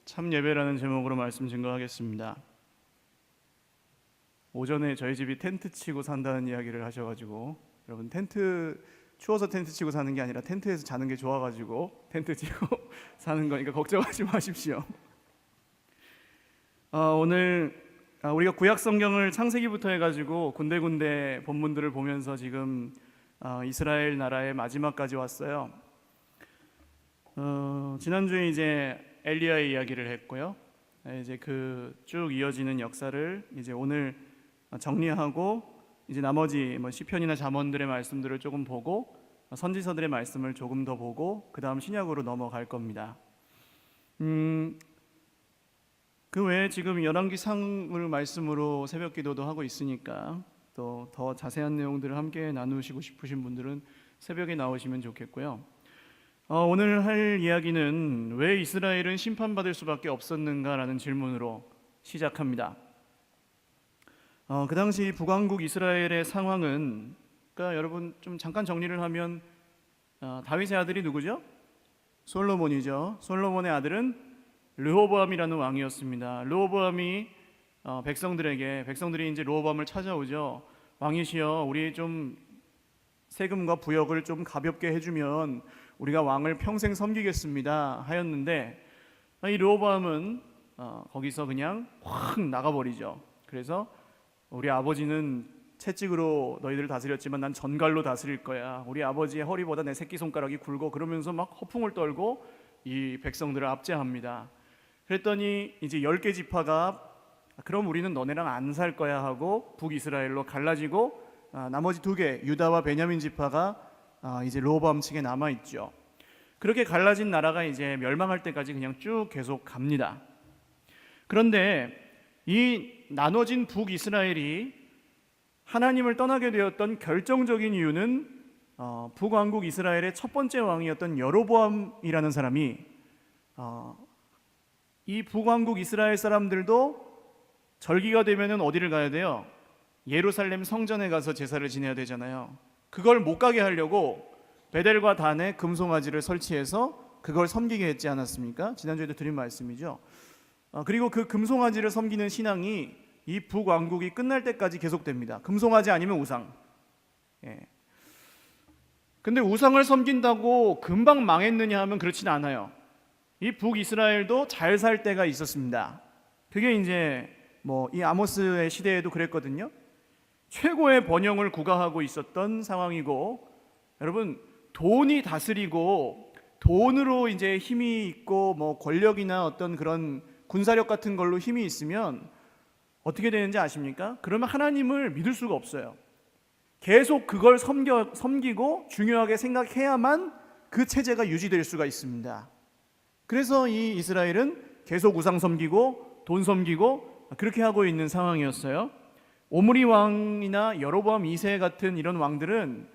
참 예배라는 제목으로 말씀 증거하겠습니다. 오전에 저희 집이 텐트 치고 산다는 이야기를 하셔가지고, 여러분 추워서 텐트 치고 사는 게 아니라 텐트에서 자는 게 좋아가지고 텐트 치고 사는 거니까 걱정하지 마십시오. 오늘 우리가 구약 성경을 창세기부터 해가지고 군데군데 본문들을 보면서 지금 이스라엘 나라의 마지막까지 왔어요. 지난주에 이제 엘리야의 이야기를 했고요. 이제 그 쭉 이어지는 역사를 이제 오늘 정리하고 이제 나머지 시편이나 잠언들의 말씀들을 조금 보고 선지서들의 말씀을 조금 더 보고 그 다음 신약으로 넘어갈 겁니다. 그 외에 지금 열왕기상을 말씀으로 새벽 기도도 하고 있으니까 또 더 자세한 내용들을 함께 나누시고 싶으신 분들은 새벽에 나오시면 좋겠고요. 오늘 할 이야기는 왜 이스라엘은 심판받을 수밖에 없었는가라는 질문으로 시작합니다. 그 당시 북왕국 이스라엘의 상황은, 그러니까 여러분 좀 잠깐 정리를 하면 다윗의 아들이 누구죠? 솔로몬이죠. 솔로몬의 아들은 르호보암이라는 왕이었습니다. 르호보암이 백성들이 이제 르호보암을 찾아오죠. 왕이시여, 우리 좀 세금과 부역을 좀 가볍게 해주면 우리가 왕을 평생 섬기겠습니다 하였는데, 이 르호보암은 거기서 그냥 확 나가버리죠. 그래서 우리 아버지는 채찍으로 너희들을 다스렸지만 난 전갈로 다스릴 거야, 우리 아버지의 허리보다 내 새끼손가락이 굵고, 그러면서 막 허풍을 떨고 이 백성들을 압제합니다. 그랬더니 이제 10개 지파가 그럼 우리는 너네랑 안 살 거야 하고 북이스라엘로 갈라지고, 나머지 2개 유다와 베냐민 지파가 이제 르호보암 측에 남아있죠. 그렇게 갈라진 나라가 이제 멸망할 때까지 그냥 쭉 계속 갑니다. 그런데 이 나눠진 북이스라엘이 하나님을 떠나게 되었던 결정적인 이유는 북왕국 이스라엘의 첫 번째 왕이었던 여로보암이라는 사람이, 이 북왕국 이스라엘 사람들도 절기가 되면은 어디를 가야 돼요? 예루살렘 성전에 가서 제사를 지내야 되잖아요. 그걸 못 가게 하려고 베델과 단에 금송아지를 설치해서 그걸 섬기게 했지 않았습니까? 지난주에도 드린 말씀이죠. 그리고 그 금송아지를 섬기는 신앙이 이 북왕국이 끝날 때까지 계속됩니다. 금송아지 아니면 우상. 근데 우상을 섬긴다고 금방 망했느냐 하면 그렇지는 않아요. 이 북이스라엘도 잘 살 때가 있었습니다. 그게 이제 이 아모스의 시대에도 그랬거든요. 최고의 번영을 구가하고 있었던 상황이고, 여러분 돈이 다스리고 돈으로 이제 힘이 있고 권력이나 어떤 그런 군사력 같은 걸로 힘이 있으면 어떻게 되는지 아십니까? 그러면 하나님을 믿을 수가 없어요. 계속 그걸 섬기고 중요하게 생각해야만 그 체제가 유지될 수가 있습니다. 그래서 이 이스라엘은 계속 우상 섬기고 돈 섬기고 그렇게 하고 있는 상황이었어요. 오므리 왕이나 여로보암 2세 같은 이런 왕들은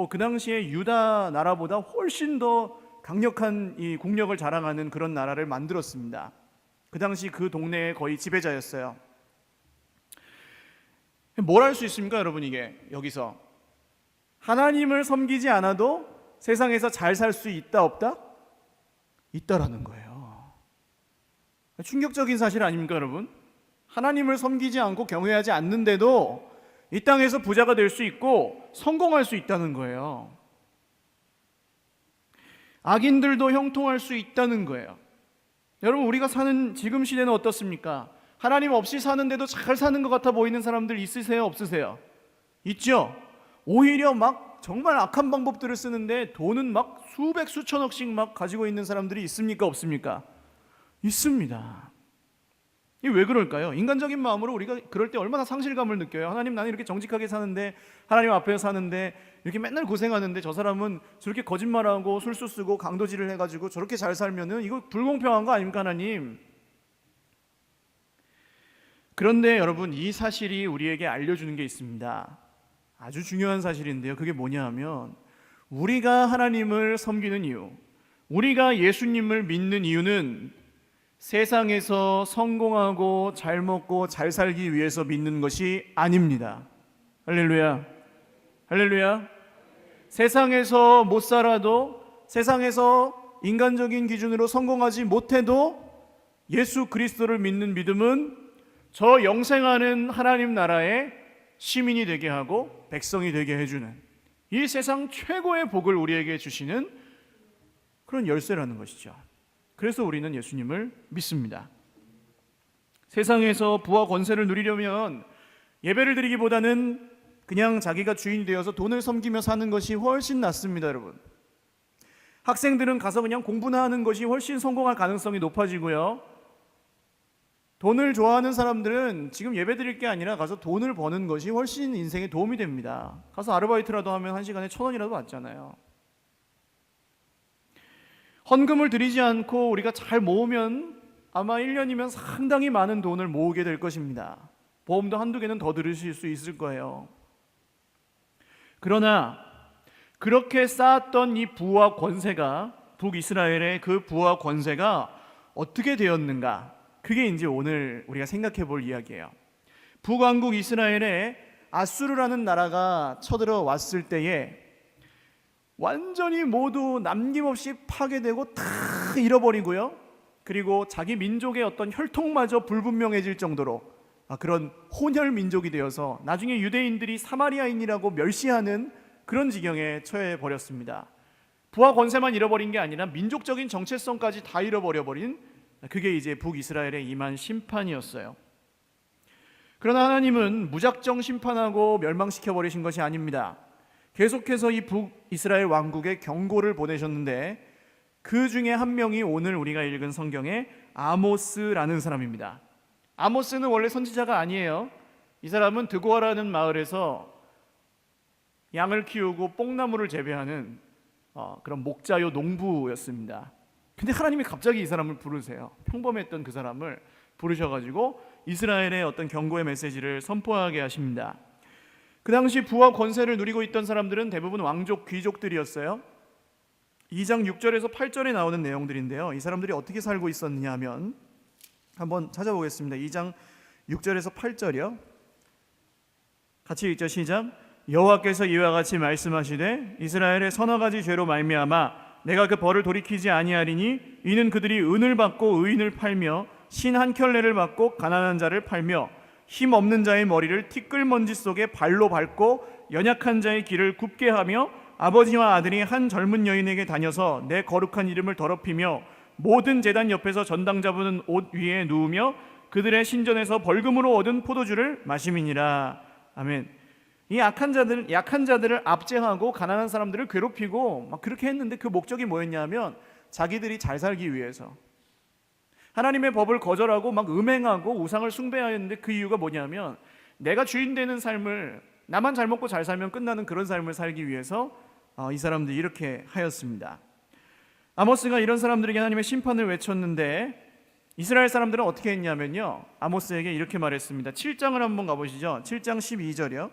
그 당시에 유다 나라보다 훨씬 더 강력한 이 국력을 자랑하는 그런 나라를 만들었습니다. 그 당시 그 동네의 거의 지배자였어요. 뭘 할 수 있습니까, 여러분? 이게 여기서 하나님을 섬기지 않아도 세상에서 잘 살 수 있다 없다? 있다라는 거예요. 충격적인 사실 아닙니까, 여러분? 하나님을 섬기지 않고 경외하지 않는데도 이 땅에서 부자가 될 수 있고 성공할 수 있다는 거예요. 악인들도 형통할 수 있다는 거예요. 여러분, 우리가 사는 지금 시대는 어떻습니까? 하나님 없이 사는데도 잘 사는 것 같아 보이는 사람들 있으세요? 없으세요? 있죠? 오히려 정말 악한 방법들을 쓰는데 돈은 수백 수천억씩 가지고 있는 사람들이 있습니까? 없습니까? 있습니다. 이게 왜 그럴까요? 인간적인 마음으로 우리가 그럴 때 얼마나 상실감을 느껴요. 하나님, 나는 이렇게 정직하게 사는데, 하나님 앞에 사는데 이렇게 맨날 고생하는데 저 사람은 저렇게 거짓말하고 술수 쓰고 강도질을 해가지고 저렇게 잘 살면은 이거 불공평한 거 아닙니까, 하나님? 그런데 여러분, 이 사실이 우리에게 알려주는 게 있습니다. 아주 중요한 사실인데요. 그게 뭐냐 하면, 우리가 하나님을 섬기는 이유, 우리가 예수님을 믿는 이유는 세상에서 성공하고 잘 먹고 잘 살기 위해서 믿는 것이 아닙니다. 할렐루야. 할렐루야. 세상에서 못 살아도, 세상에서 인간적인 기준으로 성공하지 못해도 예수 그리스도를 믿는 믿음은 저 영생하는 하나님 나라의 시민이 되게 하고 백성이 되게 해주는 이 세상 최고의 복을 우리에게 주시는 그런 열쇠라는 것이죠. 그래서 우리는 예수님을 믿습니다. 세상에서 부와 권세를 누리려면 예배를 드리기보다는 그냥 자기가 주인이 되어서 돈을 섬기며 사는 것이 훨씬 낫습니다, 여러분. 학생들은 가서 그냥 공부나 하는 것이 훨씬 성공할 가능성이 높아지고요. 돈을 좋아하는 사람들은 지금 예배 드릴 게 아니라 가서 돈을 버는 것이 훨씬 인생에 도움이 됩니다. 가서 아르바이트라도 하면 1시간에 1,000원이라도 받잖아요. 헌금을 드리지 않고 우리가 잘 모으면 아마 1년이면 상당히 많은 돈을 모으게 될 것입니다. 보험도 한두 개는 더 들으실 수 있을 거예요. 그러나 그렇게 쌓았던 이 부와 권세가, 북이스라엘의 그 부와 권세가 어떻게 되었는가? 그게 이제 오늘 우리가 생각해 볼 이야기예요. 북왕국 이스라엘에 아수르라는 나라가 쳐들어왔을 때에 완전히 모두 남김없이 파괴되고 다 잃어버리고요. 그리고 자기 민족의 어떤 혈통마저 불분명해질 정도로 그런 혼혈 민족이 되어서 나중에 유대인들이 사마리아인이라고 멸시하는 그런 지경에 처해 버렸습니다. 부와 권세만 잃어버린 게 아니라 민족적인 정체성까지 다 잃어버려버린, 그게 이제 북이스라엘에 임한 심판이었어요. 그러나 하나님은 무작정 심판하고 멸망시켜버리신 것이 아닙니다. 계속해서 이 북이스라엘 왕국에 경고를 보내셨는데 그 중에 한 명이 오늘 우리가 읽은 성경의 아모스라는 사람입니다. 아모스는 원래 선지자가 아니에요. 이 사람은 드고아라는 마을에서 양을 키우고 뽕나무를 재배하는 그런 목자요 농부였습니다. 근데 하나님이 갑자기 이 사람을 부르세요. 평범했던 그 사람을 부르셔가지고 이스라엘의 어떤 경고의 메시지를 선포하게 하십니다. 그 당시 부와 권세를 누리고 있던 사람들은 대부분 왕족, 귀족들이었어요. 2장 6절에서 8절에 나오는 내용들인데요, 이 사람들이 어떻게 살고 있었느냐 하면 한번 찾아보겠습니다. 2장 6절에서 8절이요. 같이 읽죠. 시작. 여호와께서 이와 같이 말씀하시되 이스라엘의 서너 가지 죄로 말미암아 내가 그 벌을 돌이키지 아니하리니 이는 그들이 은을 받고 의인을 팔며 신 한 켤레를 받고 가난한 자를 팔며 힘 없는 자의 머리를 티끌먼지 속에 발로 밟고 연약한 자의 길을 굽게 하며 아버지와 아들이 한 젊은 여인에게 다녀서 내 거룩한 이름을 더럽히며 모든 제단 옆에서 전당 잡은 옷 위에 누우며 그들의 신전에서 벌금으로 얻은 포도주를 마심이니라. 아멘. 이 약한 자들을 압제하고 가난한 사람들을 괴롭히고 막 그렇게 했는데 그 목적이 뭐였냐면 자기들이 잘 살기 위해서, 하나님의 법을 거절하고 막 음행하고 우상을 숭배하였는데 그 이유가 뭐냐면 내가 주인 되는 삶을, 나만 잘 먹고 잘 살면 끝나는 그런 삶을 살기 위해서 이 사람들이 이렇게 하였습니다. 아모스가 이런 사람들에게 하나님의 심판을 외쳤는데 이스라엘 사람들은 어떻게 했냐면요, 아모스에게 이렇게 말했습니다. 7장을 한번 가보시죠. 7장 12절이요.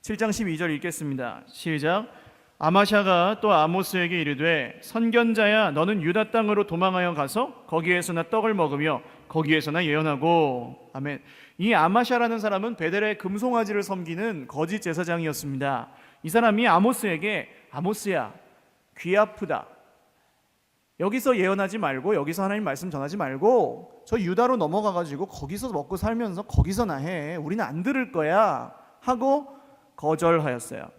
7장 12절 읽겠습니다. 시작. 아마샤가 또 아모스에게 이르되 선견자야, 너는 유다 땅으로 도망하여 가서 거기에서나 떡을 먹으며 거기에서나 예언하고. 아멘. 이 아마샤라는 사람은 베델의 금송아지를 섬기는 거짓 제사장이었습니다. 이 사람이 아모스에게, 아모스야, 귀 아프다, 여기서 예언하지 말고 여기서 하나님 말씀 전하지 말고 저 유다로 넘어가가지고 거기서 먹고 살면서 거기서나 해, 우리는 안 들을 거야 하고 거절하였어요.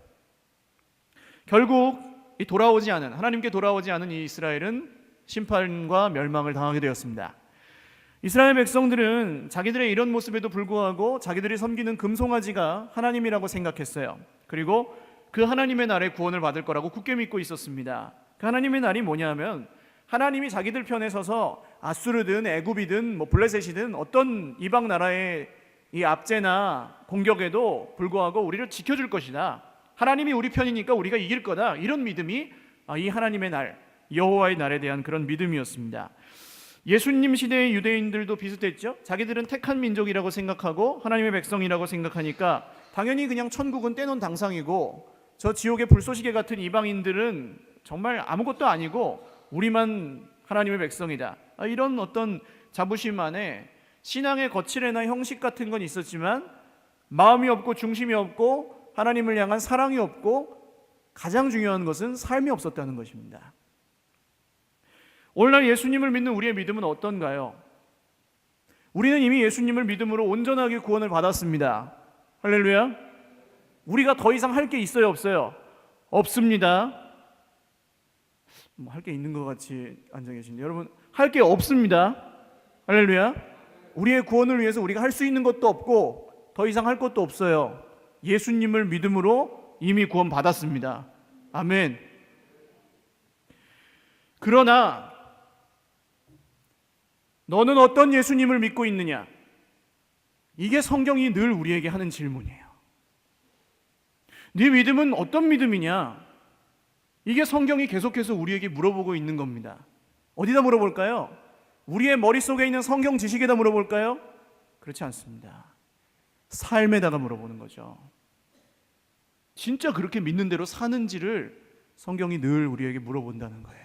결국 이 돌아오지 않은, 하나님께 돌아오지 않은 이 이스라엘은 심판과 멸망을 당하게 되었습니다. 이스라엘 백성들은 자기들의 이런 모습에도 불구하고 자기들이 섬기는 금송아지가 하나님이라고 생각했어요. 그리고 그 하나님의 날에 구원을 받을 거라고 굳게 믿고 있었습니다. 그 하나님의 날이 뭐냐면 하나님이 자기들 편에 서서 아수르든 애굽이든 블레셋이든 어떤 이방 나라의 이 압제나 공격에도 불구하고 우리를 지켜줄 것이다, 하나님이 우리 편이니까 우리가 이길 거다, 이런 믿음이 이 하나님의 날, 여호와의 날에 대한 그런 믿음이었습니다. 예수님 시대의 유대인들도 비슷했죠. 자기들은 택한 민족이라고 생각하고 하나님의 백성이라고 생각하니까 당연히 그냥 천국은 떼놓은 당상이고 저 지옥의 불쏘시개 같은 이방인들은 정말 아무것도 아니고 우리만 하나님의 백성이다, 이런 어떤 자부심 안에 신앙의 거칠애나 형식 같은 건 있었지만 마음이 없고 중심이 없고 하나님을 향한 사랑이 없고 가장 중요한 것은 삶이 없었다는 것입니다. 오늘날 예수님을 믿는 우리의 믿음은 어떤가요? 우리는 이미 예수님을 믿음으로 온전하게 구원을 받았습니다. 할렐루야. 우리가 더 이상 할 게 있어요, 없어요? 없습니다. 할 게 있는 것 같이 앉아 계신데, 여러분, 할 게 없습니다. 할렐루야. 우리의 구원을 위해서 우리가 할 수 있는 것도 없고 더 이상 할 것도 없어요. 예수님을 믿음으로 이미 구원 받았습니다. 아멘. 그러나 너는 어떤 예수님을 믿고 있느냐? 이게 성경이 늘 우리에게 하는 질문이에요. 네 믿음은 어떤 믿음이냐? 이게 성경이 계속해서 우리에게 물어보고 있는 겁니다. 어디다 물어볼까요? 우리의 머릿속에 있는 성경 지식에다 물어볼까요? 그렇지 않습니다. 삶에다가 물어보는 거죠. 진짜 그렇게 믿는 대로 사는지를 성경이 늘 우리에게 물어본다는 거예요.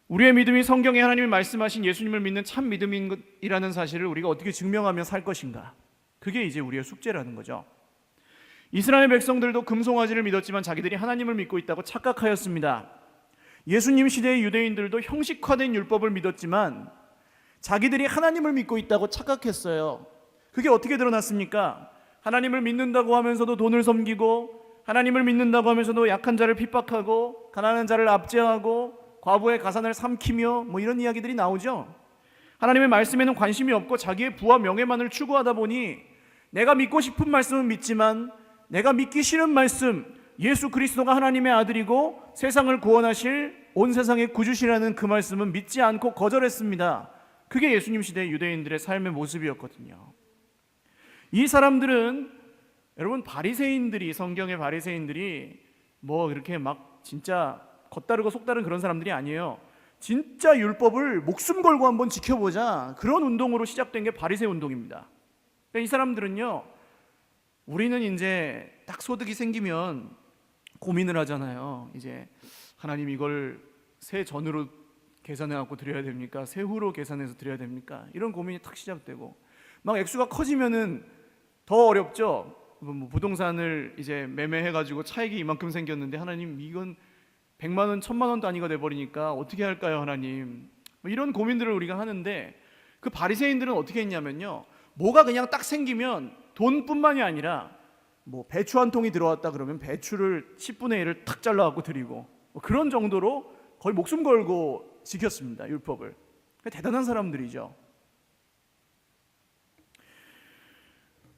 우리의 믿음이 성경에 하나님이 말씀하신 예수님을 믿는 참 믿음이라는 사실을 우리가 어떻게 증명하며 살 것인가? 그게 이제 우리의 숙제라는 거죠. 이스라엘 백성들도 금송아지를 믿었지만 자기들이 하나님을 믿고 있다고 착각하였습니다. 예수님 시대의 유대인들도 형식화된 율법을 믿었지만 자기들이 하나님을 믿고 있다고 착각했어요. 그게 어떻게 드러났습니까? 하나님을 믿는다고 하면서도 돈을 섬기고, 하나님을 믿는다고 하면서도 약한 자를 핍박하고, 가난한 자를 압제하고, 과부의 가산을 삼키며 이런 이야기들이 나오죠. 하나님의 말씀에는 관심이 없고 자기의 부와 명예만을 추구하다 보니 내가 믿고 싶은 말씀은 믿지만 내가 믿기 싫은 말씀, 예수 그리스도가 하나님의 아들이고 세상을 구원하실 온 세상의 구주시라는 그 말씀은 믿지 않고 거절했습니다. 그게 예수님 시대의 유대인들의 삶의 모습이었거든요. 이 사람들은, 여러분, 바리새인들이, 성경의 바리새인들이 이렇게 막 진짜 겉다르고 속다른 그런 사람들이 아니에요. 진짜 율법을 목숨 걸고 한번 지켜보자, 그런 운동으로 시작된 게 바리새 운동입니다. 그러니까 이 사람들은요, 우리는 이제 딱 소득이 생기면 고민을 하잖아요. 이제 하나님, 이걸 새 전으로 계산해 갖고 드려야 됩니까? 새 후로 계산해서 드려야 됩니까? 이런 고민이 탁 시작되고, 막 액수가 커지면은 더 어렵죠. 부동산을 이제 매매해 가지고 차익이 이만큼 생겼는데, 하나님, 이건 100만 원, 1000만 원 단위가 돼버리니까 어떻게 할까요, 하나님? 이런 고민들을 우리가 하는데, 그 바리새인들은 어떻게 했냐면요, 뭐가 그냥 딱 생기면 돈뿐만이 아니라 배추 한 통이 들어왔다 그러면 배추를 10분의 1을 탁 잘라갖고 드리고, 그런 정도로 거의 목숨 걸고 지켰습니다, 율법을. 대단한 사람들이죠.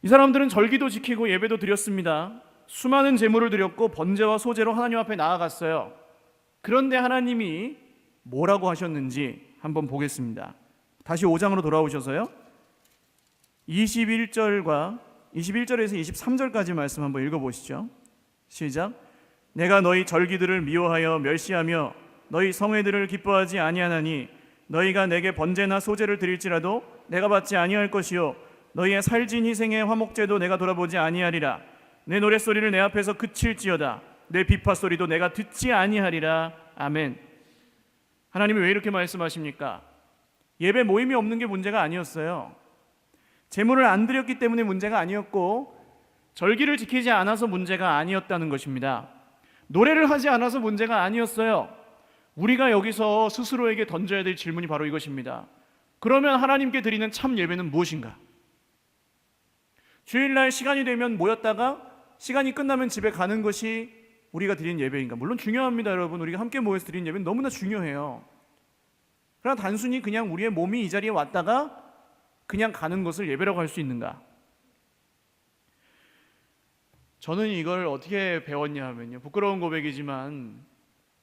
이 사람들은 절기도 지키고 예배도 드렸습니다. 수많은 제물을 드렸고 번제와 소제로 하나님 앞에 나아갔어요. 그런데 하나님이 뭐라고 하셨는지 한번 보겠습니다. 다시 5장으로 돌아오셔서요, 21절에서 23절까지 말씀 한번 읽어보시죠. 시작. 내가 너희 절기들을 미워하여 멸시하며 너희 성회들을 기뻐하지 아니하나니 너희가 내게 번제나 소제를 드릴지라도 내가 받지 아니할 것이요 너희의 살진 희생의 화목제도 내가 돌아보지 아니하리라. 내 노랫소리를 내 앞에서 그칠지어다. 내 비파소리도 내가 듣지 아니하리라. 아멘. 하나님이 왜 이렇게 말씀하십니까? 예배 모임이 없는 게 문제가 아니었어요. 제물을 안 드렸기 때문에 문제가 아니었고, 절기를 지키지 않아서 문제가 아니었다는 것입니다. 노래를 하지 않아서 문제가 아니었어요. 우리가 여기서 스스로에게 던져야 될 질문이 바로 이것입니다. 그러면 하나님께 드리는 참 예배는 무엇인가? 주일날 시간이 되면 모였다가 시간이 끝나면 집에 가는 것이 우리가 드리는 예배인가? 물론 중요합니다, 여러분. 우리가 함께 모여서 드리는 예배는 너무나 중요해요. 그러나 단순히 그냥 우리의 몸이 이 자리에 왔다가 그냥 가는 것을 예배라고 할 수 있는가? 저는 이걸 어떻게 배웠냐 하면요, 부끄러운 고백이지만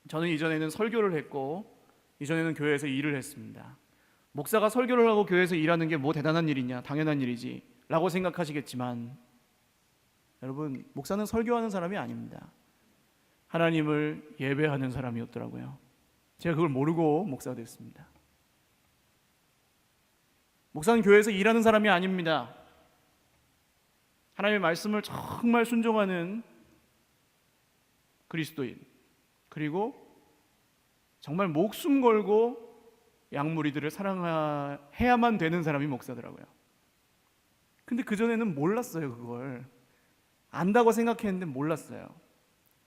저는 이전에는 설교를 했고 이전에는 교회에서 일을 했습니다. 목사가 설교를 하고 교회에서 일하는 게 뭐 대단한 일이냐, 당연한 일이지 라고 생각하시겠지만, 여러분, 목사는 설교하는 사람이 아닙니다. 하나님을 예배하는 사람이었더라고요. 제가 그걸 모르고 목사가 됐습니다. 목사는 교회에서 일하는 사람이 아닙니다. 하나님의 말씀을 정말 순종하는 그리스도인, 그리고 정말 목숨 걸고 양무리들을 사랑해야만 되는 사람이 목사더라고요. 근데 그전에는 몰랐어요. 그걸 안다고 생각했는데 몰랐어요.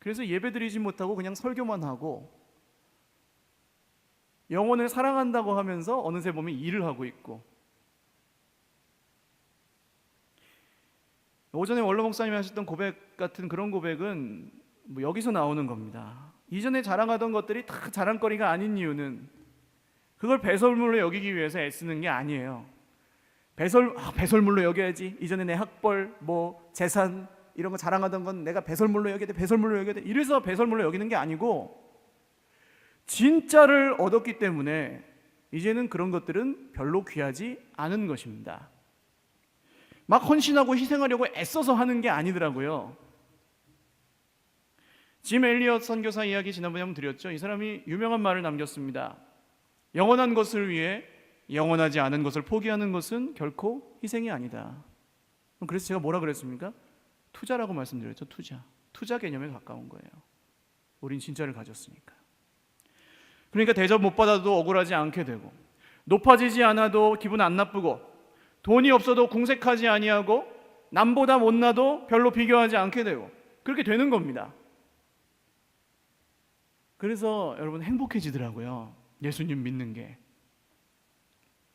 그래서 예배드리지 못하고 그냥 설교만 하고 영혼을 사랑한다고 하면서 어느새 보면 일을 하고 있고. 오전에 원로 목사님이 하셨던 고백 같은 그런 고백은 뭐 여기서 나오는 겁니다. 이전에 자랑하던 것들이 다 자랑거리가 아닌 이유는 그걸 배설물로 여기기 위해서 애쓰는 게 아니에요. 배설물로 여겨야지. 이전에 내 학벌, 뭐 재산 이런 거 자랑하던 건 내가 배설물로 여겨야 돼. 배설물로 여겨야 돼. 이래서 배설물로 여기는 게 아니고 진짜를 얻었기 때문에 이제는 그런 것들은 별로 귀하지 않은 것입니다. 막 헌신하고 희생하려고 애써서 하는 게 아니더라고요. 짐 엘리엇 선교사 이야기 지난번에 한번 드렸죠. 이 사람이 유명한 말을 남겼습니다. 영원한 것을 위해 영원하지 않은 것을 포기하는 것은 결코 희생이 아니다. 그래서 제가 뭐라 그랬습니까? 투자라고 말씀드렸죠. 투자 개념에 가까운 거예요. 우린 진짜를 가졌으니까. 그러니까 대접 못 받아도 억울하지 않게 되고, 높아지지 않아도 기분 안 나쁘고, 돈이 없어도 궁색하지 아니하고, 남보다 못나도 별로 비교하지 않게 되고, 그렇게 되는 겁니다. 그래서 여러분 행복해지더라고요. 예수님 믿는 게.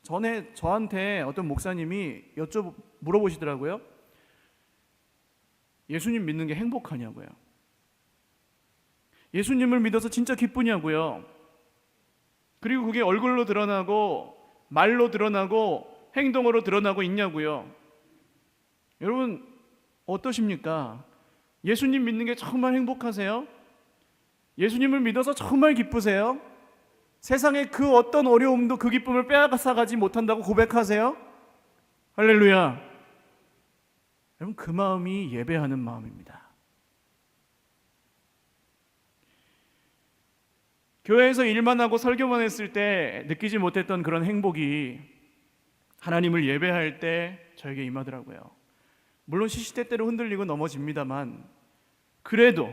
전에 저한테 어떤 목사님이 물어보시더라고요. 예수님 믿는 게 행복하냐고요. 예수님을 믿어서 진짜 기쁘냐고요. 그리고 그게 얼굴로 드러나고 말로 드러나고 행동으로 드러나고 있냐고요. 여러분 어떠십니까? 예수님 믿는 게 정말 행복하세요? 예수님을 믿어서 정말 기쁘세요? 세상의 그 어떤 어려움도 그 기쁨을 빼앗아가지 못한다고 고백하세요? 할렐루야. 여러분 그 마음이 예배하는 마음입니다. 교회에서 일만 하고 설교만 했을 때 느끼지 못했던 그런 행복이 하나님을 예배할 때 저에게 임하더라고요. 물론 시시때때로 흔들리고 넘어집니다만 그래도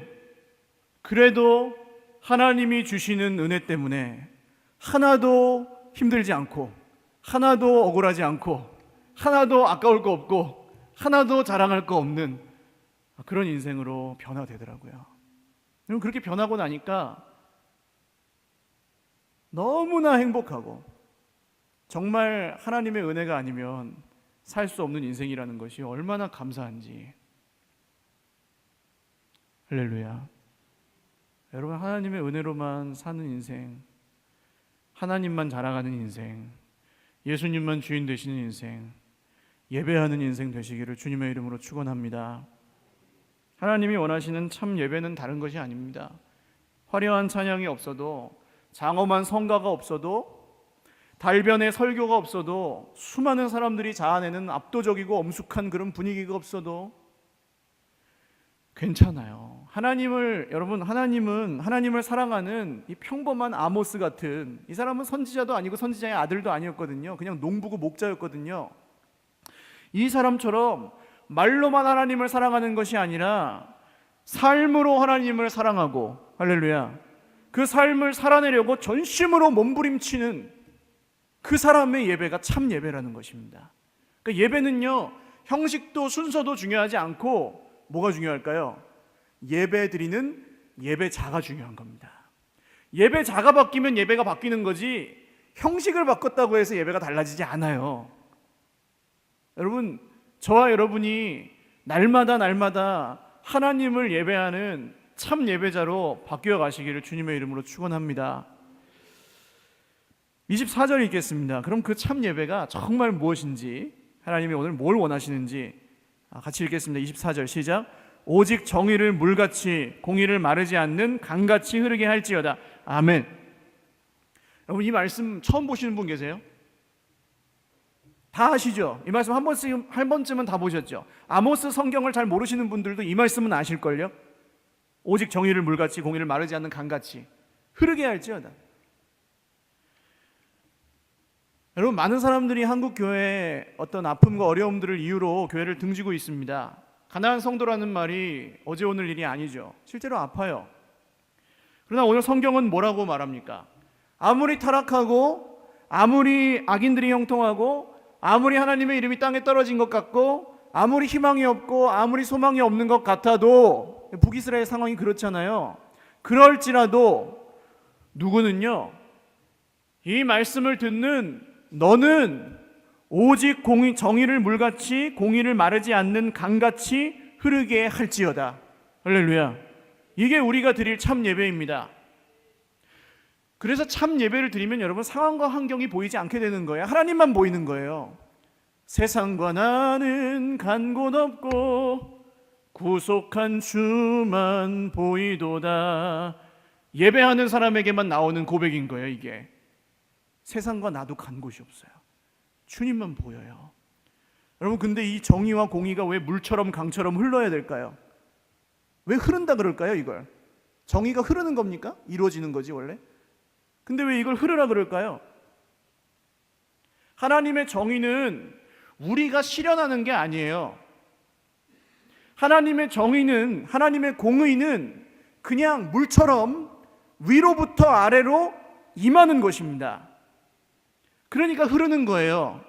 하나님이 주시는 은혜 때문에 하나도 힘들지 않고, 하나도 억울하지 않고, 하나도 아까울 거 없고, 하나도 자랑할 거 없는 그런 인생으로 변화되더라고요. 여러분 그렇게 변하고 나니까 너무나 행복하고, 정말 하나님의 은혜가 아니면 살 수 없는 인생이라는 것이 얼마나 감사한지. 할렐루야. 여러분 하나님의 은혜로만 사는 인생, 하나님만 자랑하는 인생, 예수님만 주인 되시는 인생, 예배하는 인생 되시기를 주님의 이름으로 축원합니다. 하나님이 원하시는 참 예배는 다른 것이 아닙니다. 화려한 찬양이 없어도, 장엄한 성가가 없어도, 달변의 설교가 없어도, 수많은 사람들이 자아내는 압도적이고 엄숙한 그런 분위기가 없어도 괜찮아요. 여러분 하나님은 하나님을 사랑하는 이 평범한 아모스 같은, 이 사람은 선지자도 아니고 선지자의 아들도 아니었거든요. 그냥 농부고 목자였거든요. 이 사람처럼 말로만 하나님을 사랑하는 것이 아니라 삶으로 하나님을 사랑하고, 할렐루야, 그 삶을 살아내려고 전심으로 몸부림치는 그 사람의 예배가 참 예배라는 것입니다. 그러니까 예배는요, 형식도 순서도 중요하지 않고 뭐가 중요할까요? 예배 드리는 예배자가 중요한 겁니다. 예배자가 바뀌면 예배가 바뀌는 거지, 형식을 바꿨다고 해서 예배가 달라지지 않아요. 여러분, 저와 여러분이 날마다 하나님을 예배하는 참 예배자로 바뀌어 가시기를 주님의 이름으로 축원합니다. 24절 읽겠습니다. 그럼 그 참 예배가 정말 무엇인지, 하나님이 오늘 뭘 원하시는지 같이 읽겠습니다. 24절 시작. 오직 정의를 물같이 공의를 마르지 않는 강같이 흐르게 할지어다. 아멘. 여러분 이 말씀 처음 보시는 분 계세요? 다 아시죠? 이 말씀 한 번쯤은 다 보셨죠? 아모스 성경을 잘 모르시는 분들도 이 말씀은 아실걸요? 오직 정의를 물같이 공의를 마르지 않는 강같이 흐르게 할지어다. 여러분 많은 사람들이 한국 교회의 어떤 아픔과 어려움들을 이유로 교회를 등지고 있습니다. 가난한 성도라는 말이 어제 오늘 일이 아니죠. 실제로 아파요. 그러나 오늘 성경은 뭐라고 말합니까? 아무리 타락하고, 아무리 악인들이 형통하고, 아무리 하나님의 이름이 땅에 떨어진 것 같고, 아무리 희망이 없고, 아무리 소망이 없는 것 같아도 북이스라엘 상황이 그렇잖아요. 그럴지라도 누구는요, 이 말씀을 듣는 너는 오직 정의를 물같이 공의를 마르지 않는 강같이 흐르게 할지어다. 할렐루야. 이게 우리가 드릴 참 예배입니다. 그래서 참 예배를 드리면 여러분 상황과 환경이 보이지 않게 되는 거예요. 하나님만 보이는 거예요. 세상과 나는 간 곳 없고 구속한 주만 보이도다. 예배하는 사람에게만 나오는 고백인 거예요. 이게 세상과 나도 간 곳이 없어요. 주님만 보여요. 여러분, 근데 이 정의와 공의가 왜 물처럼 강처럼 흘러야 될까요? 왜 흐른다 그럴까요? 이걸 정의가 흐르는 겁니까? 이루어지는 거지 원래. 근데 왜 이걸 흐르라 그럴까요? 하나님의 정의는 우리가 실현하는 게 아니에요. 하나님의 정의는, 하나님의 공의는 그냥 물처럼 위로부터 아래로 임하는 것입니다. 그러니까 흐르는 거예요.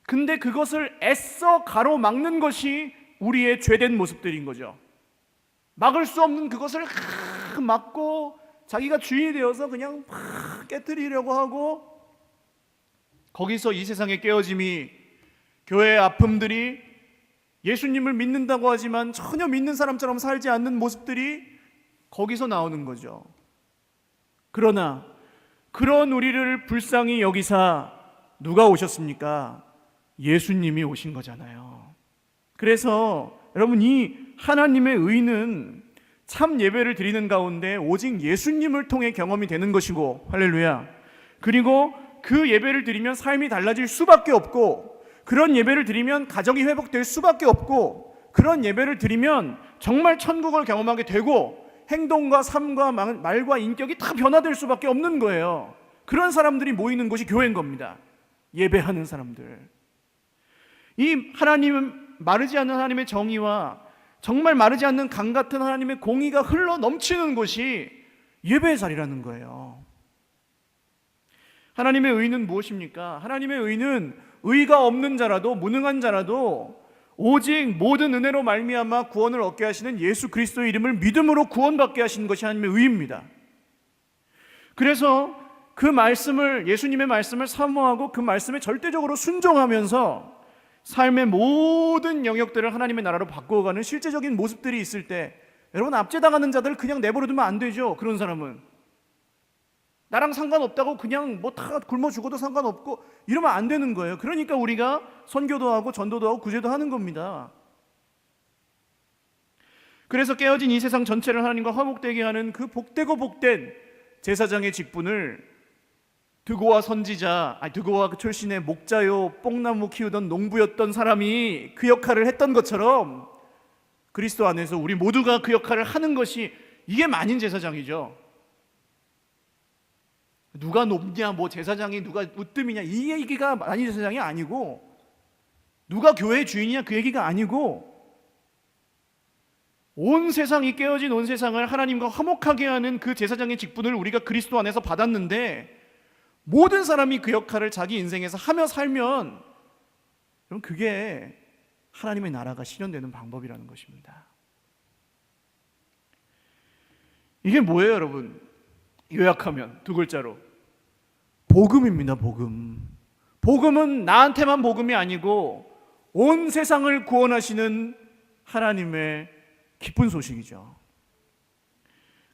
근데 그것을 애써 가로막는 것이 우리의 죄된 모습들인 거죠. 막을 수 없는 그것을 막고 자기가 주인이 되어서 그냥 깨뜨리려고 하고, 거기서 이 세상의 깨어짐이, 교회의 아픔들이, 예수님을 믿는다고 하지만 전혀 믿는 사람처럼 살지 않는 모습들이 거기서 나오는 거죠. 그러나 그런 우리를 불쌍히 여기사 누가 오셨습니까? 예수님이 오신 거잖아요. 그래서 여러분, 이 하나님의 의는 참 예배를 드리는 가운데 오직 예수님을 통해 경험이 되는 것이고, 할렐루야. 그리고 그 예배를 드리면 삶이 달라질 수밖에 없고, 그런 예배를 드리면 가정이 회복될 수밖에 없고, 그런 예배를 드리면 정말 천국을 경험하게 되고 행동과 삶과 말과 인격이 다 변화될 수밖에 없는 거예요. 그런 사람들이 모이는 곳이 교회인 겁니다. 예배하는 사람들. 이 하나님, 마르지 않는 하나님의 정의와 정말 마르지 않는 강 같은 하나님의 공의가 흘러 넘치는 곳이 예배의 자리라는 거예요. 하나님의 의는 무엇입니까? 하나님의 의는 의가 없는 자라도, 무능한 자라도 오직 모든 은혜로 말미암아 구원을 얻게 하시는 예수 그리스도의 이름을 믿음으로 구원받게 하시는 것이 하나님의 의입니다. 그래서 그 말씀을, 예수님의 말씀을 사모하고 그 말씀에 절대적으로 순종하면서 삶의 모든 영역들을 하나님의 나라로 바꾸어가는 실제적인 모습들이 있을 때, 여러분, 압제당하는 자들 그냥 내버려두면 안 되죠. 그런 사람은 나랑 상관없다고 그냥 뭐 다 굶어 죽어도 상관없고 이러면 안 되는 거예요. 그러니까 우리가 선교도 하고 전도도 하고 구제도 하는 겁니다. 그래서 깨어진 이 세상 전체를 하나님과 화목되게 하는 그 복되고 복된 제사장의 직분을 드고와 선지자, 드고와 출신의 목자요 뽕나무 키우던 농부였던 사람이 그 역할을 했던 것처럼 그리스도 안에서 우리 모두가 그 역할을 하는 것이, 이게 만인 제사장이죠. 누가 높냐, 뭐 제사장이 누가 으뜸이냐, 이 얘기가 만인 제사장이 아니고, 누가 교회의 주인이냐 그 얘기가 아니고, 온 세상이, 깨어진 온 세상을 하나님과 화목하게 하는 그 제사장의 직분을 우리가 그리스도 안에서 받았는데, 모든 사람이 그 역할을 자기 인생에서 하며 살면, 그럼 그게 하나님의 나라가 실현되는 방법이라는 것입니다. 이게 뭐예요, 여러분? 요약하면 두 글자로 복음입니다. 복음. 복음은 나한테만 복음이 아니고 온 세상을 구원하시는 하나님의 기쁜 소식이죠.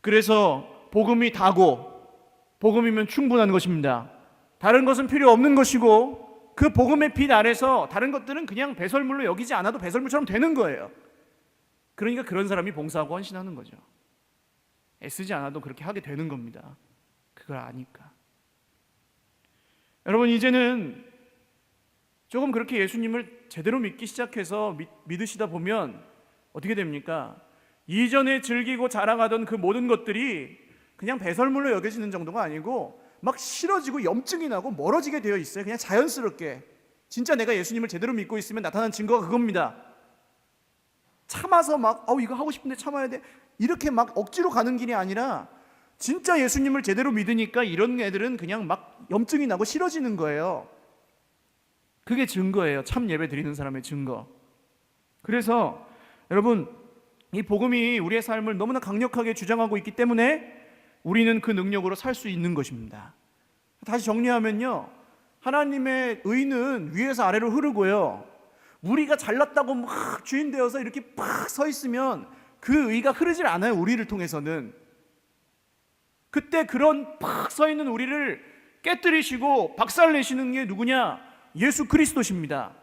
그래서 복음이 다고, 복음이면 충분한 것입니다. 다른 것은 필요 없는 것이고, 그 복음의 빛 아래서 다른 것들은 그냥 배설물로 여기지 않아도 배설물처럼 되는 거예요. 그러니까 그런 사람이 봉사하고 헌신하는 거죠. 애쓰지 않아도 그렇게 하게 되는 겁니다. 그걸 아니까. 여러분, 이제는 조금 그렇게 예수님을 제대로 믿기 시작해서 믿으시다 보면 어떻게 됩니까? 이전에 즐기고 자랑하던 그 모든 것들이 그냥 배설물로 여겨지는 정도가 아니고 막 싫어지고 염증이 나고 멀어지게 되어 있어요. 그냥 자연스럽게. 진짜 내가 예수님을 제대로 믿고 있으면 나타난 증거가 그겁니다. 참아서 막 이거 하고 싶은데 참아야 돼, 이렇게 막 억지로 가는 길이 아니라, 진짜 예수님을 제대로 믿으니까 이런 애들은 그냥 막 염증이 나고 싫어지는 거예요. 그게 증거예요. 참 예배 드리는 사람의 증거. 그래서 여러분, 이 복음이 우리의 삶을 너무나 강력하게 주장하고 있기 때문에 우리는 그 능력으로 살 수 있는 것입니다. 다시 정리하면요, 하나님의 의는 위에서 아래로 흐르고요, 우리가 잘났다고 막 주인 되어서 이렇게 팍 서 있으면 그 의가 흐르질 않아요. 우리를 통해서는. 그때 그런 팍 서 있는 우리를 깨뜨리시고 박살내시는 게 누구냐? 예수 그리스도십니다.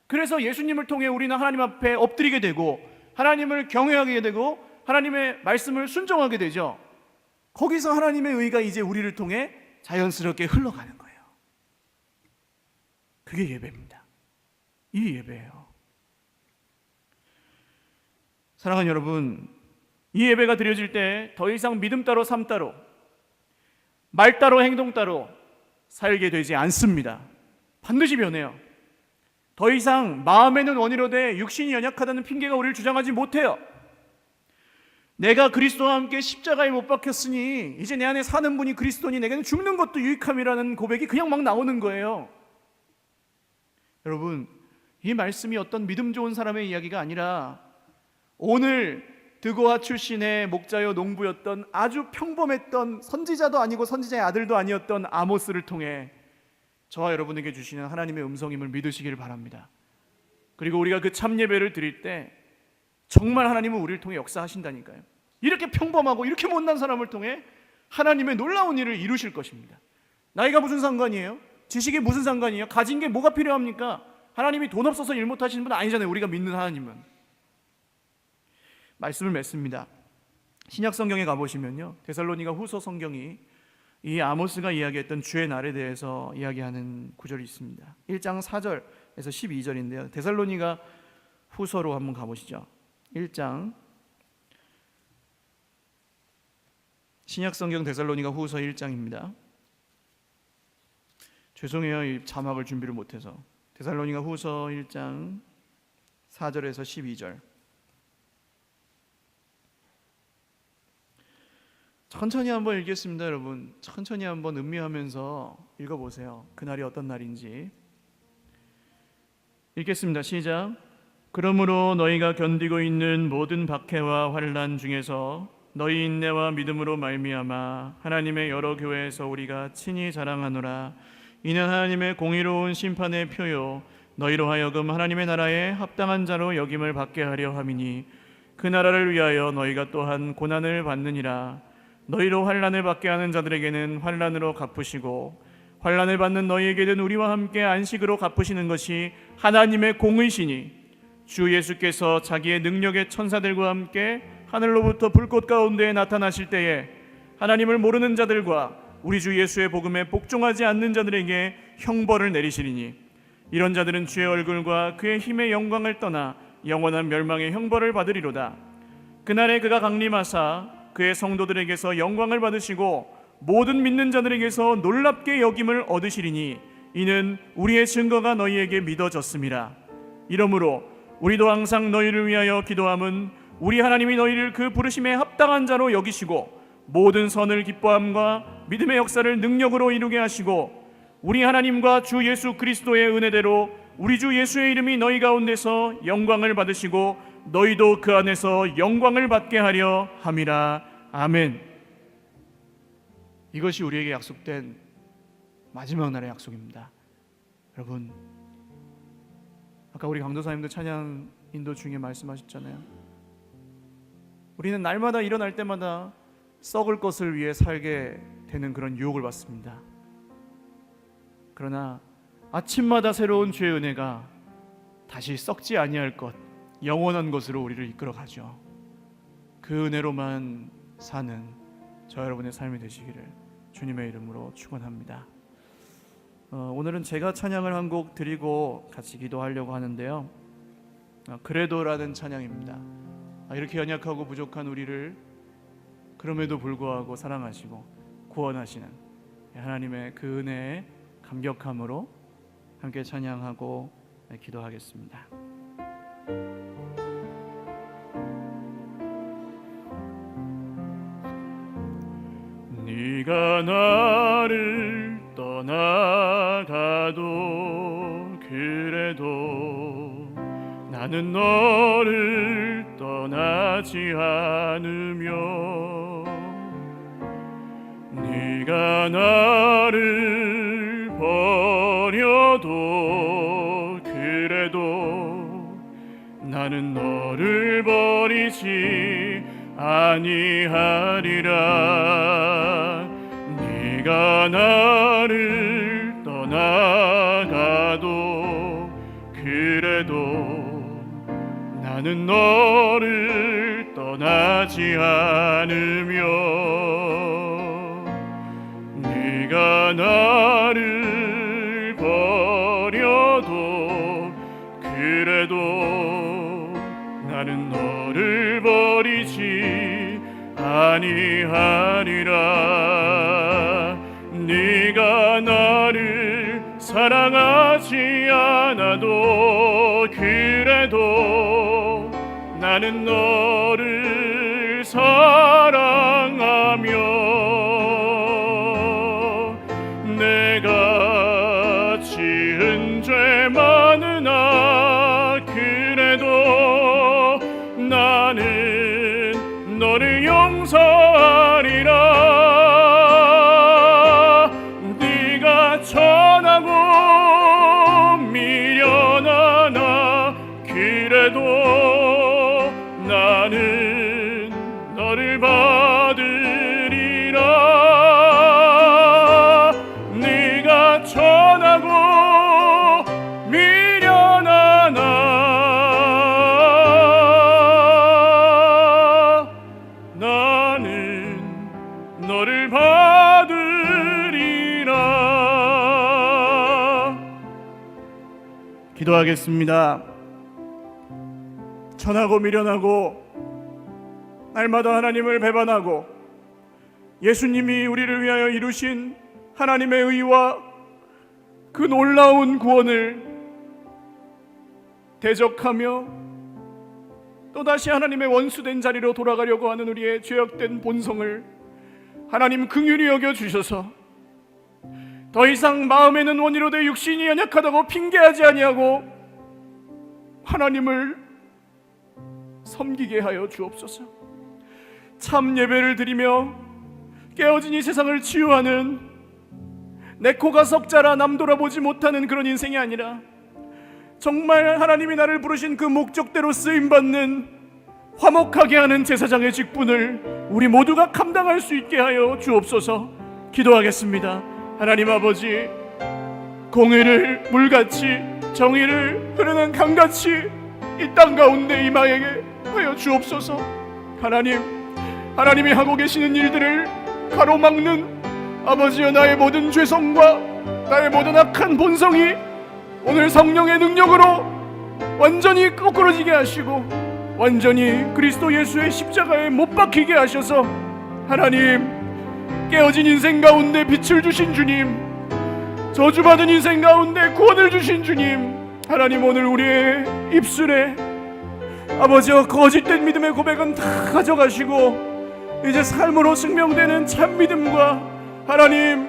그래서 예수님을 통해 우리는 하나님 앞에 엎드리게 되고 하나님을 경외하게 되고 하나님의 말씀을 순종하게 되죠. 거기서 하나님의 의가 이제 우리를 통해 자연스럽게 흘러가는 거예요. 그게 예배입니다. 이 예배예요. 사랑하는 여러분, 이 예배가 드려질 때 더 이상 믿음 따로 삶 따로 말 따로 행동 따로 살게 되지 않습니다. 반드시 변해요. 더 이상 마음에는 원이로되 육신이 연약하다는 핑계가 우리를 주장하지 못해요. 내가 그리스도와 함께 십자가에 못 박혔으니 이제 내 안에 사는 분이 그리스도니 내게는 죽는 것도 유익함이라는 고백이 그냥 막 나오는 거예요. 여러분, 이 말씀이 어떤 믿음 좋은 사람의 이야기가 아니라 오늘 드고아 출신의 목자여 농부였던 아주 평범했던 선지자도 아니고 선지자의 아들도 아니었던 아모스를 통해 저와 여러분에게 주시는 하나님의 음성임을 믿으시기를 바랍니다. 그리고 우리가 그 참 예배를 드릴 때 정말 하나님은 우리를 통해 역사하신다니까요. 이렇게 평범하고 이렇게 못난 사람을 통해 하나님의 놀라운 일을 이루실 것입니다. 나이가 무슨 상관이에요? 지식이 무슨 상관이에요? 가진 게 뭐가 필요합니까? 하나님이 돈 없어서 일 못하시는 분 아니잖아요. 우리가 믿는 하나님은. 말씀을 맺습니다. 신약 성경에 가보시면요, 데살로니가 후서 성경이 이 아모스가 이야기했던 주의 날에 대해서 이야기하는 구절이 있습니다. 1장 4절에서 12절인데요 데살로니가 후서로 한번 가보시죠. 1장 신약 성경 데살로니가 후서 1장입니다. 죄송해요, 이 자막을 준비를 못해서. 데살로니가 후서 1장 4절에서 12절. 천천히 한번 읽겠습니다. 여러분, 천천히 한번 음미하면서 읽어보세요. 그날이 어떤 날인지. 읽겠습니다. 시작. 그러므로 너희가 견디고 있는 모든 박해와 환난 중에서 너희 인내와 믿음으로 말미암아 하나님의 여러 교회에서 우리가 친히 자랑하노라. 이는 하나님의 공의로운 심판의 표요 너희로 하여금 하나님의 나라에 합당한 자로 여김을 받게 하려 함이니 그 나라를 위하여 너희가 또한 고난을 받느니라. 너희로 환난을 받게 하는 자들에게는 환난으로 갚으시고 환난을 받는 너희에게는 우리와 함께 안식으로 갚으시는 것이 하나님의 공의시니 주 예수께서 자기의 능력의 천사들과 함께 하늘로부터 불꽃 가운데 나타나실 때에 하나님을 모르는 자들과 우리 주 예수의 복음에 복종하지 않는 자들에게 형벌을 내리시리니 이런 자들은 주의 얼굴과 그의 힘의 영광을 떠나 영원한 멸망의 형벌을 받으리로다. 그날에 그가 강림하사 그의 성도들에게서 영광을 받으시고 모든 믿는 자들에게서 놀랍게 여김을 얻으시리니 이는 우리의 증거가 너희에게 믿어졌음이라. 이러므로 우리도 항상 너희를 위하여 기도함은 우리 하나님이 너희를 그 부르심에 합당한 자로 여기시고 모든 선을 기뻐함과 믿음의 역사를 능력으로 이루게 하시고 우리 하나님과 주 예수 그리스도의 은혜대로 우리 주 예수의 이름이 너희 가운데서 영광을 받으시고 너희도 그 안에서 영광을 받게 하려 함이라. 아멘. 이것이 우리에게 약속된 마지막 날의 약속입니다. 여러분, 아까 우리 강도사님도 찬양 인도 중에 말씀하셨잖아요. 우리는 날마다 일어날 때마다 썩을 것을 위해 살게 되는 그런 유혹을 받습니다. 그러나 아침마다 새로운 주의 은혜가 다시 썩지 아니할 것, 영원한 것으로 우리를 이끌어가죠. 그 은혜로만 사는 저 여러분의 삶이 되시기를 주님의 이름으로 축원합니다. 오늘은 제가 찬양을 한 곡 드리고 같이 기도하려고 하는데요, 그래도라는 찬양입니다. 이렇게 연약하고 부족한 우리를 그럼에도 불구하고 사랑하시고 구원하시는 하나님의 그 은혜에 감격함으로 함께 찬양하고 기도하겠습니다. 네가 나를 떠나가도 그래도 나는 너를 떠나지 떠나지 않으며 네가 나를 버려도 그래도 나는 너를 버리지 아니하리라. 네가 나를 떠나가도 그래도 나는 너를 떠나지 않으며 네가 나를 버려도 그래도 나는 너를 버리지 아니하리라. 네가 나를 사랑하지 않아도 그래도 나는 너를 사랑하며 내가 지은 죄 많으나 그래도 나는 너를 용서하리라. 네가 천하고 미련하나 그래도 나는 너를 받으리라. 네가 천하고 미련하나 나는 너를 받으리라. 기도하겠습니다. 천하고 미련하고 날마다 하나님을 배반하고 예수님이 우리를 위하여 이루신 하나님의 의와 그 놀라운 구원을 대적하며 또다시 하나님의 원수된 자리로 돌아가려고 하는 우리의 죄악된 본성을 하나님 긍휼히 여겨 주셔서 더 이상 마음에는 원이로되 육신이 연약하다고 핑계하지 아니하고 하나님을 섬기게 하여 주옵소서. 참 예배를 드리며 깨어진 이 세상을 치유하는 내 코가 석자라 남 돌아보지 못하는 그런 인생이 아니라 정말 하나님이 나를 부르신 그 목적대로 쓰임받는 화목하게 하는 제사장의 직분을 우리 모두가 감당할 수 있게 하여 주옵소서. 기도하겠습니다. 하나님 아버지, 공의를 물같이 정의를 흐르는 강같이 이 땅 가운데 임하게 하여 주옵소서. 하나님이 하고 계시는 일들을 가로막는 아버지여 나의 모든 죄성과 나의 모든 악한 본성이 오늘 성령의 능력으로 완전히 거꾸러지게 하시고 완전히 그리스도 예수의 십자가에 못 박히게 하셔서 하나님, 깨어진 인생 가운데 빛을 주신 주님, 저주받은 인생 가운데 구원을 주신 주님, 하나님 오늘 우리의 입술에 아버지여 거짓된 믿음의 고백은 다 가져가시고 이제 삶으로 증명되는 참 믿음과 하나님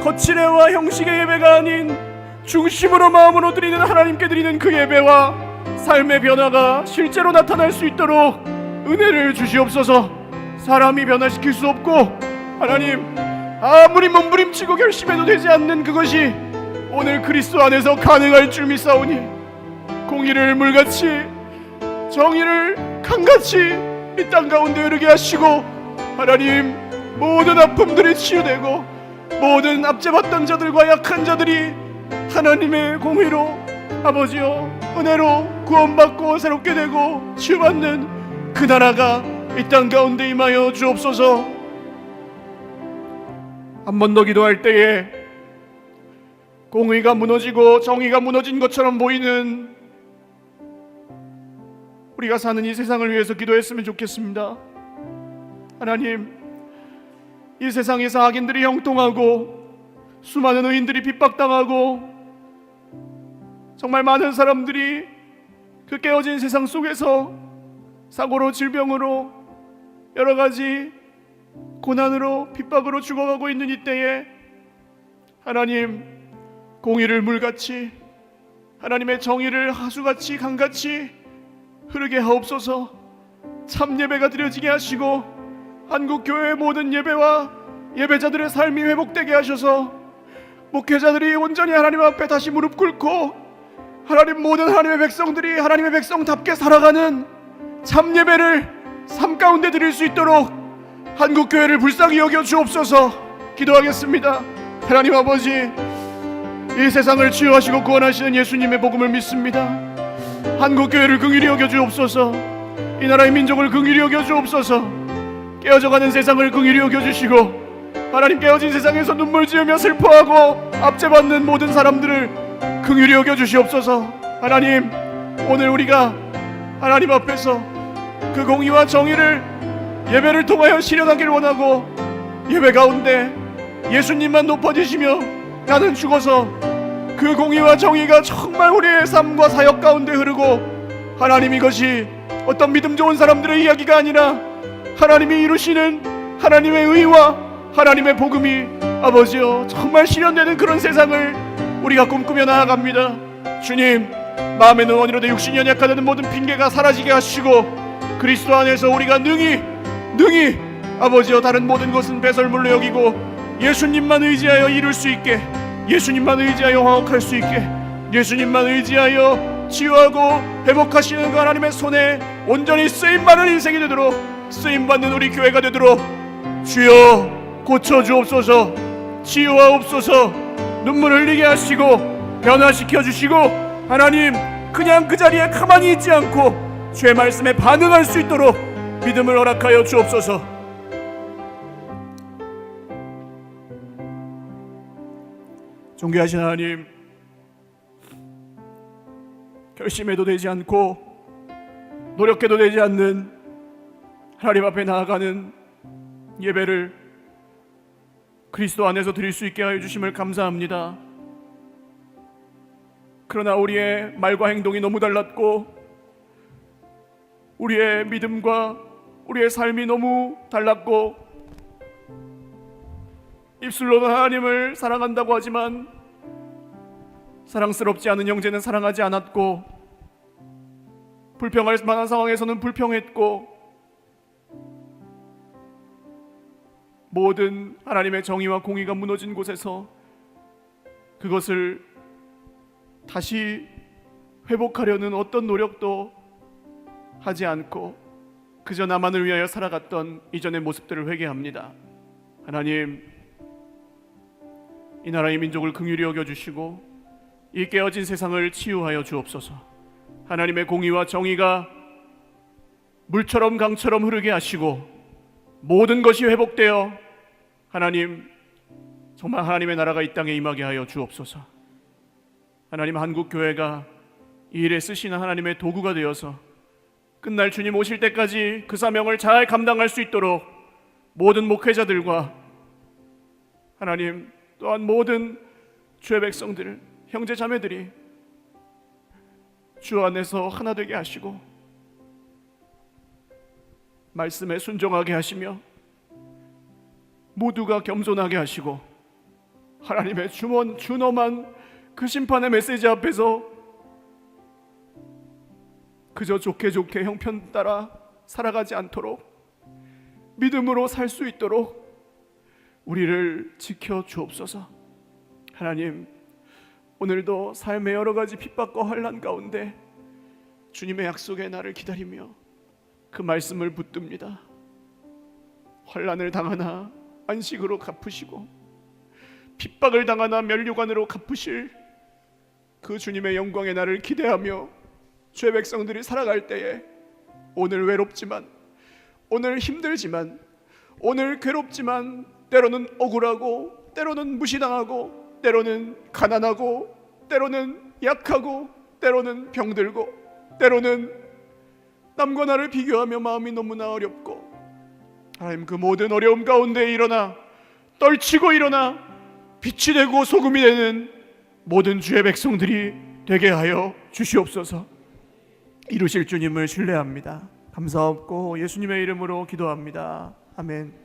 거칠애와 형식의 예배가 아닌 중심으로 마음으로 드리는 하나님께 드리는 그 예배와 삶의 변화가 실제로 나타날 수 있도록 은혜를 주시옵소서. 사람이 변화시킬 수 없고 하나님 아무리 몸부림치고 결심해도 되지 않는 그것이 오늘 그리스도 안에서 가능할 줄 믿사오니 공의를 물같이 정의를 강같이 이 땅 가운데 흐르게 하시고 하나님 모든 아픔들이 치유되고 모든 압제받던 자들과 약한 자들이 하나님의 공의로 아버지여 은혜로 구원받고 새롭게 되고 치유받는 그 나라가 이 땅 가운데 임하여 주옵소서. 한 번 더 기도할 때에 공의가 무너지고 정의가 무너진 것처럼 보이는 우리가 사는 이 세상을 위해서 기도했으면 좋겠습니다. 하나님, 이 세상에서 악인들이 형통하고 수많은 의인들이 핍박당하고 정말 많은 사람들이 그 깨어진 세상 속에서 사고로 질병으로 여러 가지 고난으로 핍박으로 죽어가고 있는 이때에 하나님 공의를 물같이 하나님의 정의를 하수같이 강같이 흐르게 하옵소서. 참 예배가 드려지게 하시고 한국교회의 모든 예배와 예배자들의 삶이 회복되게 하셔서 목회자들이 온전히 하나님 앞에 다시 무릎 꿇고 하나님, 모든 하나님의 백성들이 하나님의 백성답게 살아가는 참 예배를 삶 가운데 드릴 수 있도록 한국교회를 불쌍히 여겨 주옵소서. 기도하겠습니다. 하나님 아버지, 이 세상을 치유하시고 구원하시는 예수님의 복음을 믿습니다. 한국교회를 긍휼히 여겨 주옵소서. 이 나라의 민족을 긍휼히 여겨 주옵소서. 깨어져가는 세상을 긍휼히 여겨 주시고 하나님, 깨어진 세상에서 눈물 지으며 슬퍼하고 압제받는 모든 사람들을 긍휼히 여겨 주시옵소서. 하나님, 오늘 우리가 하나님 앞에서 그 공의와 정의를 예배를 통하여 실현하기를 원하고 예배 가운데 예수님만 높아지시며 나는 죽어서 그 공의와 정의가 정말 우리의 삶과 사역 가운데 흐르고 하나님, 이것이 어떤 믿음 좋은 사람들의 이야기가 아니라 하나님이 이루시는 하나님의 의와 하나님의 복음이 아버지여 정말 실현되는 그런 세상을 우리가 꿈꾸며 나아갑니다. 주님, 마음의 능원이로도 육신이 연약하다는 모든 핑계가 사라지게 하시고 그리스도 안에서 우리가 능히 아버지여 다른 모든 것은 배설물로 여기고 예수님만 의지하여 이룰 수 있게, 예수님만 의지하여 화목할 수 있게, 예수님만 의지하여 치유하고 회복하시는 그 하나님의 손에 온전히 쓰임받는 인생이 되도록, 쓰임받는 우리 교회가 되도록 주여 고쳐주옵소서. 치유하옵소서. 눈물 흘리게 하시고 변화시켜 주시고 하나님, 그냥 그 자리에 가만히 있지 않고 주의 말씀에 반응할 수 있도록 믿음을 허락하여 주옵소서. 존귀하신 하나님, 결심해도 되지 않고 노력해도 되지 않는 하나님 앞에 나아가는 예배를 그리스도 안에서 드릴 수 있게 하여 주심을 감사합니다. 그러나 우리의 말과 행동이 너무 달랐고 우리의 믿음과 우리의 삶이 너무 달랐고 입술로는 하나님을 사랑한다고 하지만 사랑스럽지 않은 형제는 사랑하지 않았고 불평할 만한 상황에서는 불평했고 모든 하나님의 정의와 공의가 무너진 곳에서 그것을 다시 회복하려는 어떤 노력도 하지 않고 그저 나만을 위하여 살아갔던 이전의 모습들을 회개합니다. 하나님, 이 나라의 민족을 긍휼히 여겨주시고 이 깨어진 세상을 치유하여 주옵소서. 하나님의 공의와 정의가 물처럼 강처럼 흐르게 하시고 모든 것이 회복되어 하나님, 정말 하나님의 나라가 이 땅에 임하게 하여 주옵소서. 하나님, 한국교회가 이 일에 쓰시는 하나님의 도구가 되어서 끝날 주님 오실 때까지 그 사명을 잘 감당할 수 있도록 모든 목회자들과 하나님 또한 모든 주의 백성들, 형제 자매들이 주 안에서 하나 되게 하시고 말씀에 순종하게 하시며 모두가 겸손하게 하시고 하나님의 준엄한 그 심판의 메시지 앞에서 그저 좋게 형편 따라 살아가지 않도록 믿음으로 살 수 있도록 우리를 지켜 주옵소서. 하나님, 오늘도 삶의 여러 가지 핍박과 환난 가운데 주님의 약속의 날을 기다리며 그 말씀을 붙듭니다. 환난을 당하나 안식으로 갚으시고 핍박을 당하나 면류관으로 갚으실 그 주님의 영광의 날을 기대하며 주의 백성들이 살아갈 때에 오늘 외롭지만, 오늘 힘들지만, 오늘 괴롭지만, 때로는 억울하고, 때로는 무시당하고, 때로는 가난하고, 때로는 약하고, 때로는 병들고, 때로는 남과 나를 비교하며 마음이 너무나 어렵고, 하나님, 그 모든 어려움 가운데 일어나 떨치고 일어나 빛이 되고 소금이 되는 모든 주의 백성들이 되게 하여 주시옵소서. 이루실 주님을 신뢰합니다. 감사하고 예수님의 이름으로 기도합니다. 아멘.